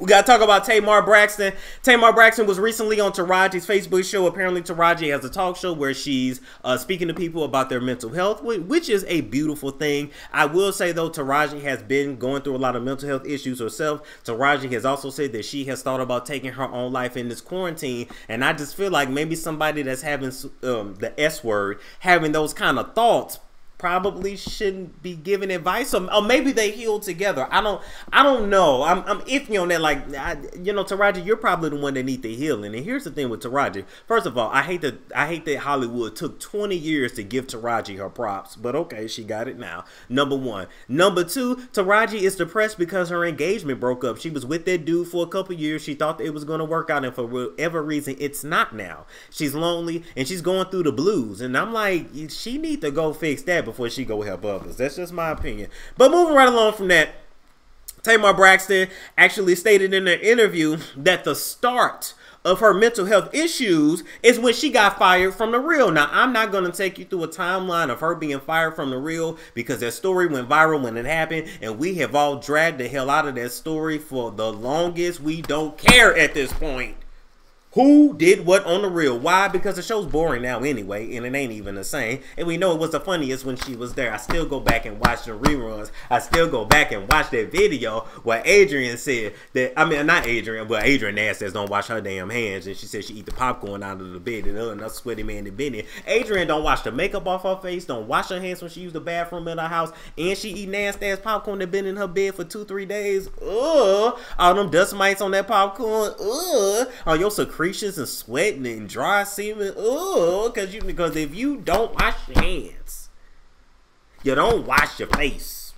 We got to talk about Tamar Braxton. Tamar Braxton was recently on Taraji's Facebook show. Apparently, Taraji has a talk show where she's speaking to people about their mental health, which is a beautiful thing. I will say, though, Taraji has been going through a lot of mental health issues herself. Taraji has also said that she has thought about taking her own life in this quarantine. And I just feel like maybe somebody that's having the S word, having those kind of thoughts, probably shouldn't be giving advice, or maybe they heal together. I don't know. I'm iffy on that. Like, you know, Taraji, you're probably the one that need the healing. And here's the thing with Taraji. First of all, I hate that Hollywood took 20 years to give Taraji her props, but okay, she got it now. Number one. Number two, Taraji is depressed because her engagement broke up. She was with that dude for a couple years. She thought that it was going to work out, and for whatever reason, it's not now. She's lonely and she's going through the blues, and I'm like, she need to go fix that before she go help others. That's just my opinion. But moving right along from that, Tamar Braxton actually stated in an interview that the start of her mental health issues is when she got fired from The Real. Now, I'm not going to take you through a timeline of her being fired from The Real, because that story went viral when it happened, and we have all dragged the hell out of that story for the longest. We don't care at this point who did what on The Real. Why? Because the show's boring now anyway, and it ain't even the same. And we know it was the funniest when she was there. I still go back and watch the reruns. I still go back and watch that video where Adrian said that, I mean, not Adrian, but Adrian Nash says don't wash her damn hands. And she said she eat the popcorn out of the bed, and another sweaty man in Benny. Adrian don't wash the makeup off her face, don't wash her hands when she used the bathroom in her house, and she eat nasty ass popcorn that been in her bed for 2-3 days. Ugh. All them dust mites on that popcorn. Ugh. All your secretions and sweating and dry semen. Oh, because if you don't wash your hands, you don't wash your face,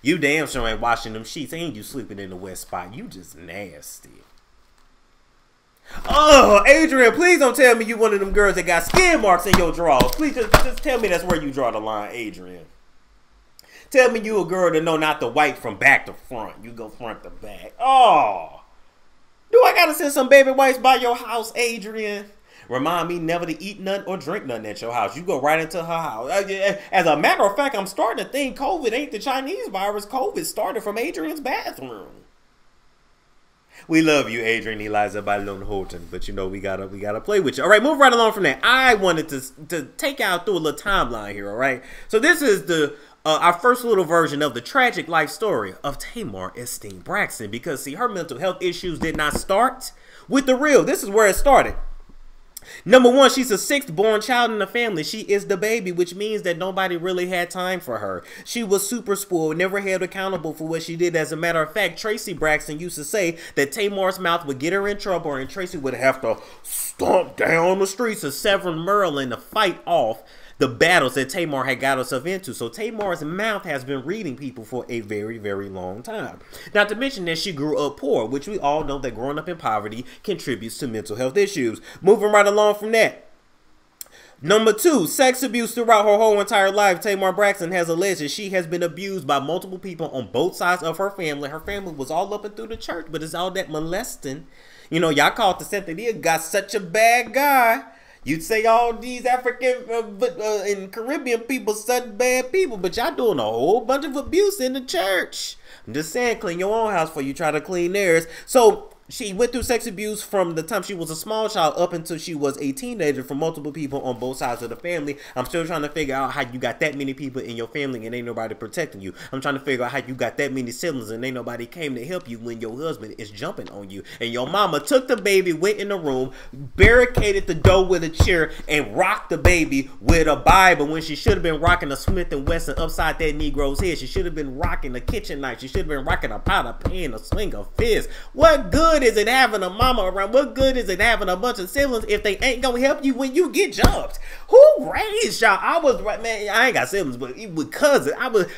you damn sure ain't washing them sheets, and you sleeping in the wet spot. You just nasty. Oh, Adrian, please don't tell me you one of them girls that got skin marks in your drawers. Please just tell me that's where you draw the line, Adrian. Tell me you a girl that know not to wipe from back to front. You go front to back. Oh. Do I gotta send some baby wipes by your house, Adrian? Remind me never to eat nothing or drink nothing at your house. You go right into her house. As a matter of fact, I'm starting to think COVID ain't the Chinese virus. COVID started from Adrian's bathroom. We love you, Adrian Eliza Balon Holton, but you know we gotta play with you. All right, move right along from that. I wanted to take out through a little timeline here. All right, so this is the our first little version of the tragic life story of Tamar Braxton, because see, her mental health issues did not start with The Real. This is where it started. Number one, she's the 6th born child in the family. She is the baby, which means that nobody really had time for her. She was super spoiled, never held accountable for what she did. As a matter of fact, Tracy Braxton used to say that Tamar's mouth would get her in trouble, and Tracy would have to stomp down the streets of Severn, Maryland to fight off the battles that Tamar had got herself into. So Tamar's mouth has been reading people for a very, very long time. Not to mention that she grew up poor, which we all know that growing up in poverty contributes to mental health issues. Moving right along from that. Number 2, sex abuse throughout her whole entire life. Tamar Braxton has alleged that she has been abused by multiple people on both sides of her family. Her family was all up and through the church, but it's all that molesting. You know, y'all call it the Cynthia got such a bad guy. You'd say all these African and Caribbean people such bad people, but y'all doing a whole bunch of abuse in the church. I'm just saying, clean your own house before you try to clean theirs. So she went through sex abuse from the time she was a small child up until she was a teenager from multiple people on both sides of the family. I'm still trying to figure out how you got that many people in your family and ain't nobody protecting you. I'm trying to figure out how you got that many siblings and ain't nobody came to help you when your husband is jumping on you. And your mama took the baby, went in the room, barricaded the door with a chair, and rocked the baby with a Bible when she should have been rocking a Smith & Wesson upside that Negro's head. She should have been rocking a kitchen knife. She should have been rocking a pot of pan, a swing of fist. What good is it having a mama around? What good is it having a bunch of siblings if they ain't gonna help you when you get jumped? Who raised y'all? I was right, man. I ain't got siblings, but with cousins,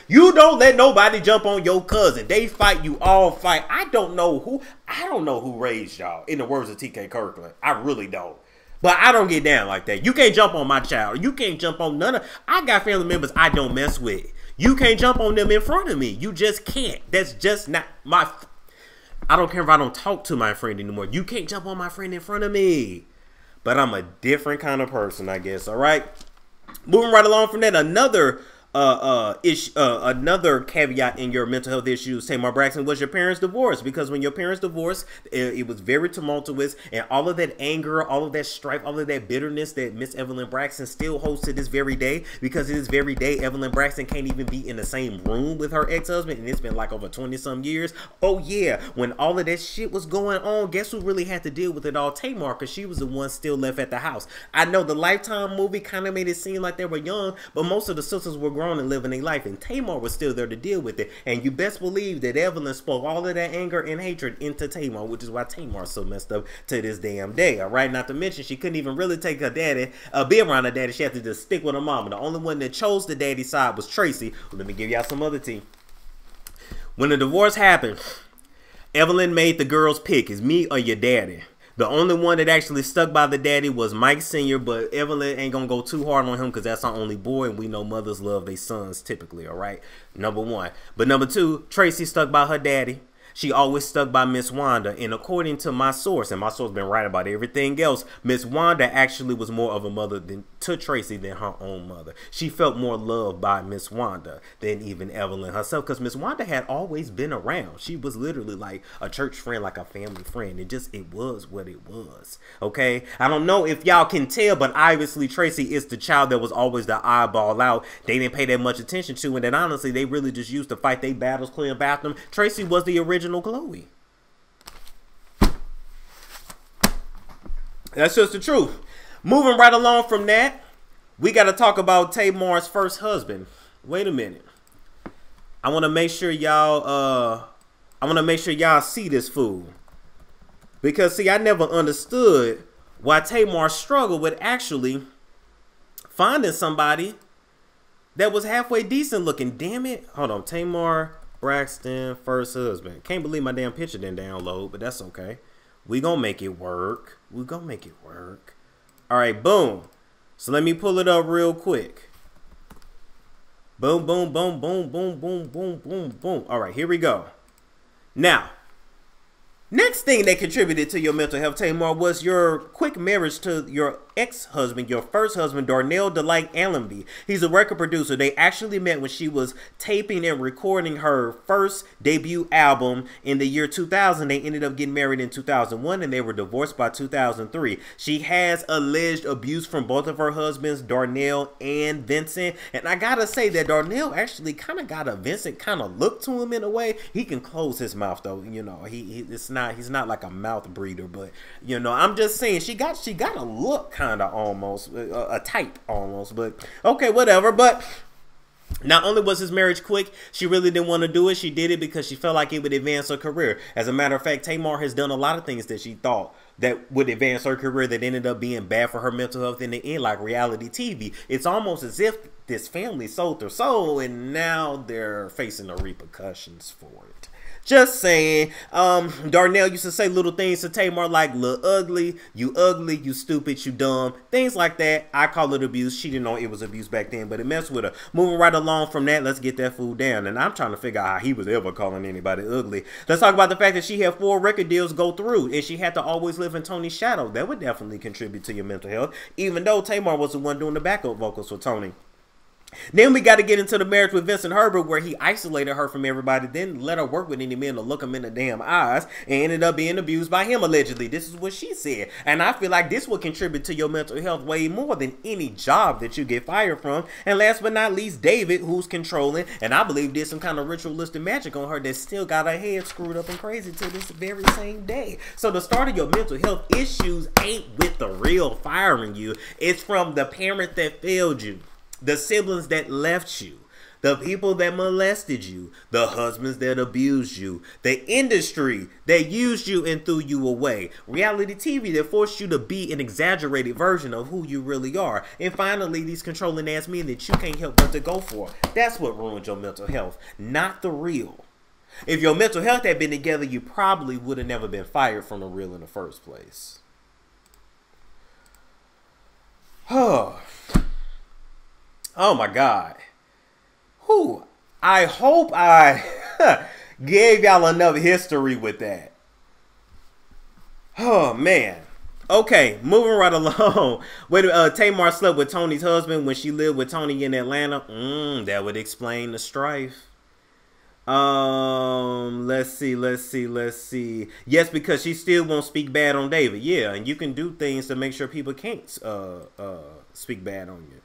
you don't let nobody jump on your cousin. They fight, you all fight. I don't know who raised y'all, in the words of T.K. Kirkland. I really don't. But I don't get down like that. You can't jump on my child. You can't jump on none of. I got family members I don't mess with. You can't jump on them in front of me. You just can't. That's just not my. I don't care if I don't talk to my friend anymore. You can't jump on my friend in front of me. But I'm a different kind of person, I guess. All right. Moving right along from that, another Another caveat in your mental health issues, Tamar Braxton, was your parents' divorce. Because when your parents divorced, it was very tumultuous, and all of that anger, all of that strife, all of that bitterness that Miss Evelyn Braxton still holds to this very day. Because to this very day, Evelyn Braxton can't even be in the same room with her ex-husband, and it's been like over 20-some years. Oh yeah, when all of that shit was going on, guess who really had to deal with it all? Tamar, because she was the one still left at the house. I know the Lifetime movie kind of made it seem like they were young, but most of the sisters were grown and living their life, and Tamar was still there to deal with it. And you best believe that Evelyn spoke all of that anger and hatred into Tamar, which is why Tamar's so messed up to this damn day. All right, not to mention she couldn't even really take her daddy, be around her daddy. She had to just stick with her mama. The only one that chose the daddy side was Tracy. Well, let me give y'all some other tea. When the divorce happened, Evelyn made the girls pick, is me or your daddy. The only one that actually stuck by the daddy was Mike Sr., but Evelyn ain't gonna go too hard on him because that's our only boy, and we know mothers love their sons typically, all right? Number one. But number two, Tracy stuck by her daddy. She always stuck by Miss Wanda, and according to my source, and my source been right about everything else, Miss Wanda actually was more of a mother to Tracy than her own mother. She felt more loved by Miss Wanda than even Evelyn herself, because Miss Wanda had always been around. She was literally like a church friend, like a family friend. It was what it was, okay? I don't know if y'all can tell, but obviously Tracy is the child that was always the eyeball out. They didn't pay that much attention to, and then honestly, they really just used to fight their battles, clean bathroom. Tracy was the original Chloe. That's just the truth. Moving right along from that, we got to talk about Tamar's first husband. Wait a minute. I want to make sure y'all see this fool. Because see, I never understood why Tamar struggled with actually finding somebody that was halfway decent looking. Damn it. Hold on. Tamar Braxton, first husband. Can't believe my damn picture didn't download, but that's okay. We gonna make it work. We gonna make it work. All right, boom. So let me pull it up real quick. Boom, boom, boom, boom, boom, boom, boom, boom, boom. All right, here we go. Now, next thing that contributed to your mental health, Tamar, was your quick marriage to your ex-husband, your first husband, Darnell Delight Allenby. He's a record producer. They actually met when she was taping and recording her first debut album in the year 2000. They ended up getting married in 2001, and they were divorced by 2003. She has alleged abuse from both of her husbands, Darnell and Vincent. And I gotta say that Darnell actually kind of got a Vincent kind of look to him in a way. He can close his mouth though, you know. He's not like a mouth breather, but you know, I'm just saying she got a look kind of almost a type almost, but okay, whatever. But not only was his marriage quick, she really didn't want to do it. She did it because she felt like it would advance her career. As a matter of fact, Tamar has done a lot of things that she thought that would advance her career that ended up being bad for her mental health in the end, like reality TV. It's almost as if this family sold their soul and now they're facing the repercussions for it. Just saying. Darnell used to say little things to Tamar like, "Look ugly, you stupid, you dumb," things like that. I call it abuse. She didn't know it was abuse back then, but it messed with her. Moving right along from that, let's get that fool down. And I'm trying to figure out how he was ever calling anybody ugly. Let's talk about the fact that she had 4 record deals go through, and she had to always live in Tony's shadow. That would definitely contribute to your mental health, even though Tamar was the one doing the backup vocals for Tony. Then we got to get into the marriage with Vincent Herbert, where he isolated her from everybody, didn't let her work with any men to look him in the damn eyes, and ended up being abused by him allegedly. This is what she said. And I feel like this will contribute to your mental health way more than any job that you get fired from. And last but not least, David, who's controlling, and I believe did some kind of ritualistic magic on her that still got her head screwed up and crazy to this very same day. So the start of your mental health issues ain't with the real firing you. It's from the parent that failed you, the siblings that left you, the people that molested you, the husbands that abused you, the industry that used you and threw you away, reality TV that forced you to be an exaggerated version of who you really are, and finally these controlling ass men that you can't help but to go for. That's what ruined your mental health, not the real. If your mental health had been together, you probably would have never been fired from the real in the first place. Oh my God. Whew. I hope I gave y'all enough history with that. Oh man. Okay, moving right along. Tamar slept with Tony's husband when she lived with Tony in Atlanta. That would explain the strife. Let's see. Yes, because she still won't speak bad on David. Yeah, and you can do things to make sure people can't speak bad on you.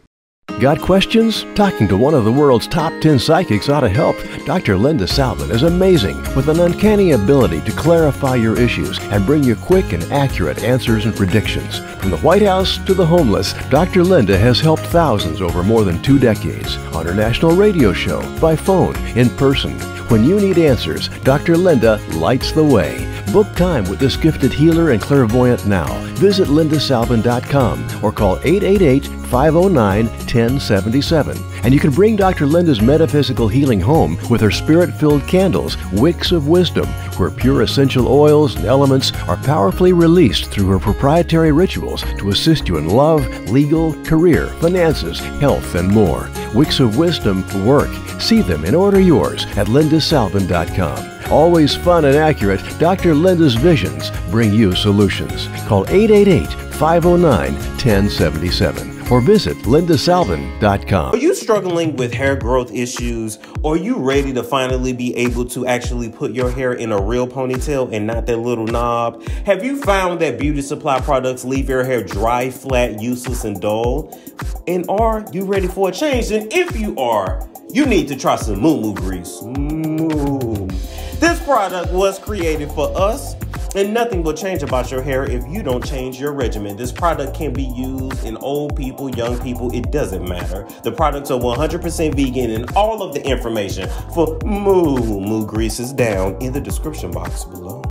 Got questions? Talking to one of the world's top 10 psychics ought to help. Dr. Linda Salvin is amazing with an uncanny ability to clarify your issues and bring you quick and accurate answers and predictions. From the White House to the homeless, Dr. Linda has helped thousands over more than 2 decades. On her national radio show, by phone, in person. When you need answers, Dr. Linda lights the way. Book time with this gifted healer and clairvoyant now. Visit lindasalvin.com or call 888-509-1077. And you can bring Dr. Linda's metaphysical healing home with her spirit-filled candles, Wicks of Wisdom, where pure essential oils and elements are powerfully released through her proprietary rituals to assist you in love, legal, career, finances, health, and more. Wicks of Wisdom work. See them and order yours at lindasalvin.com. Always fun and accurate, Dr. Linda's visions bring you solutions. Call 888-509-1077 or visit lindasalvin.com. Are you struggling with hair growth issues? Or are you ready to finally be able to actually put your hair in a real ponytail and not that little knob? Have you found that beauty supply products leave your hair dry, flat, useless, and dull? And are you ready for a change? And if you are, you need to try some MOOMOO grease. This product was created for us, and nothing will change about your hair if you don't change your regimen. This product can be used in old people, young people, it doesn't matter. The products are 100% vegan, and all of the information for MOOMOO grease is down in the description box below.